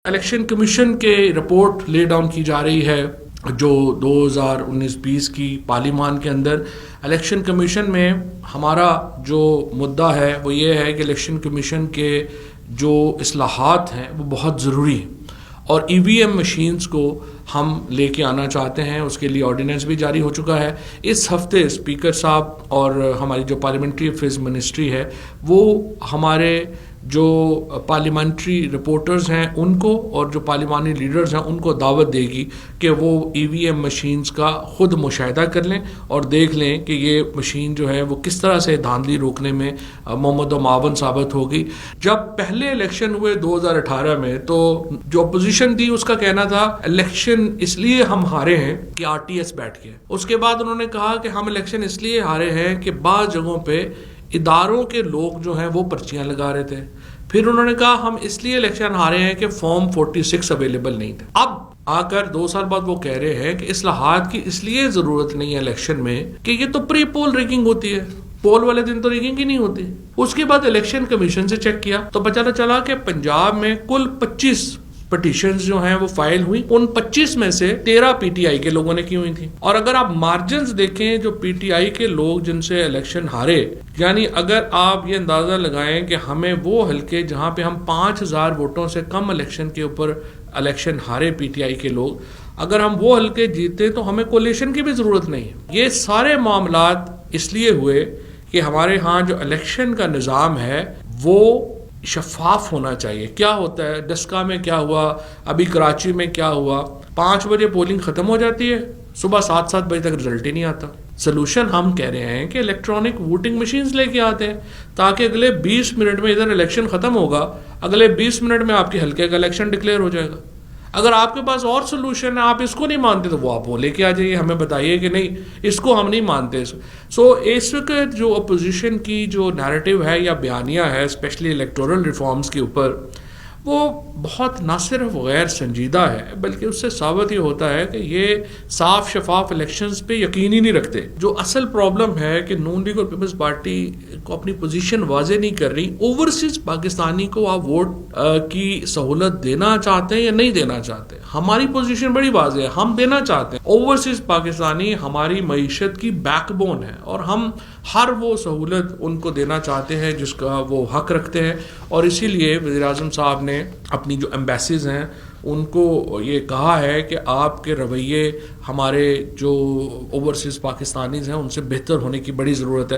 Election commission کے report lay down کی جا رہی ہے جو 2019-20 کی پارلیمان کے اندر الیکشن کمیشن میں ہمارا جو مدعا ہے وہ یہ ہے کہ الیکشن کمیشن کے جو اصلاحات ہیں وہ بہت ضروری ہیں اور ای وی ایم مشینز کو ہم لے کے آنا چاہتے ہیں. اس کے لیے آرڈیننس بھی جاری ہو چکا ہے. اس ہفتے اسپیکر صاحب اور ہماری جو پارلیمنٹری افیئرز منسٹری ہے وہ ہمارے جو پارلیمنٹری رپورٹرز ہیں ان کو اور جو پارلیمانی لیڈرز ہیں ان کو دعوت دے گی کہ وہ ای وی ایم مشینز کا خود مشاہدہ کر لیں اور دیکھ لیں کہ یہ مشین جو ہے وہ کس طرح سے دھاندلی روکنے میں محمد و معاون ثابت ہوگی. جب پہلے الیکشن ہوئے 2018 میں تو جو اپوزیشن تھی اس کا کہنا تھا الیکشن اس لیے ہم ہارے ہیں کہ آر ٹی ایس بیٹھ گئے. اس کے بعد انہوں نے کہا کہ ہم الیکشن اس لیے ہارے ہیں کہ بعض جگہوں پہ اداروں کے لوگ جو ہیں وہ پرچیاں لگا رہے تھے. پھر انہوں نے کہا ہم اس لیے الیکشن ہارے ہیں کہ فارم 46 اویلیبل نہیں تھا. اب آ کر 2 سال بعد وہ کہہ رہے ہیں کہ اصلاحات کی اس لیے ضرورت نہیں ہے الیکشن میں کہ یہ تو پری پول ریگنگ ہوتی ہے, پول والے دن تو ریگنگ ہی نہیں ہوتی. اس کے بعد الیکشن کمیشن سے چیک کیا تو پتہ چلا کہ پنجاب میں کل 25 پٹیشنز جو ہیں وہ فائل ہوئی. ان 25 میں سے 13 پی ٹی آئی کے لوگوں نے کی ہوئی تھی. اور اگر آپ مارجنز دیکھیں جو پی ٹی آئی کے لوگ جن سے الیکشن ہارے, یعنی اگر آپ یہ اندازہ لگائیں کہ ہمیں وہ حلقے جہاں پہ ہم 5000 ووٹوں سے کم الیکشن کے اوپر الیکشن ہارے پی ٹی آئی کے لوگ, اگر ہم وہ حلقے جیتے تو ہمیں کولیشن کی بھی ضرورت نہیں ہے. یہ سارے معاملات اس لیے ہوئے کہ ہمارے ہاں جو الیکشن کا نظام ہے وہ شفاف ہونا چاہیے. کیا ہوتا ہے ڈسکا میں کیا ہوا, ابھی کراچی میں کیا ہوا, 5 بجے پولنگ ختم ہو جاتی ہے, صبح 7 بجے تک رزلٹ ہی نہیں آتا. سلوشن ہم کہہ رہے ہیں کہ الیکٹرانک ووٹنگ مشینز لے کے آتے ہیں تاکہ اگلے 20 منٹ میں ادھر الیکشن ختم ہوگا, اگلے 20 منٹ میں آپ کے حلقے کا الیکشن ڈکلیئر ہو جائے گا. اگر آپ کے پاس اور سلوشن ہے, آپ اس کو نہیں مانتے تو وہ آپ وہ لے کے آ جائیے, ہمیں بتائیے کہ نہیں اس کو ہم نہیں مانتے. اس وقت جو اپوزیشن کی جو نیریٹو ہے یا بیانیہ ہے اسپیشلی الیکٹورل ریفارمز کے اوپر, وہ بہت نہ صرف غیر سنجیدہ ہے بلکہ اس سے ثابت یہ ہوتا ہے کہ یہ صاف شفاف الیکشنز پہ یقین ہی نہیں رکھتے. جو اصل پرابلم ہے کہ نون لیگ اور پیپلز پارٹی کو اپنی پوزیشن واضح نہیں کر رہی. اوورسیز پاکستانی کو آپ ووٹ کی سہولت دینا چاہتے ہیں یا نہیں دینا چاہتے؟ ہماری پوزیشن بڑی واضح ہے, ہم دینا چاہتے ہیں. اوورسیز پاکستانی ہماری معیشت کی بیک بون ہے اور ہم ہر وہ سہولت ان کو دینا چاہتے ہیں جس کا وہ حق رکھتے ہیں. اور اسی لیے وزیر اعظم صاحب نے اپنی جو ایمبیسیز ہیں ان کو یہ کہا ہے کہ آپ کے رویے ہمارے جو اوورسیز پاکستانیز ہیں ان سے بہتر ہونے کی بڑی ضرورت ہے.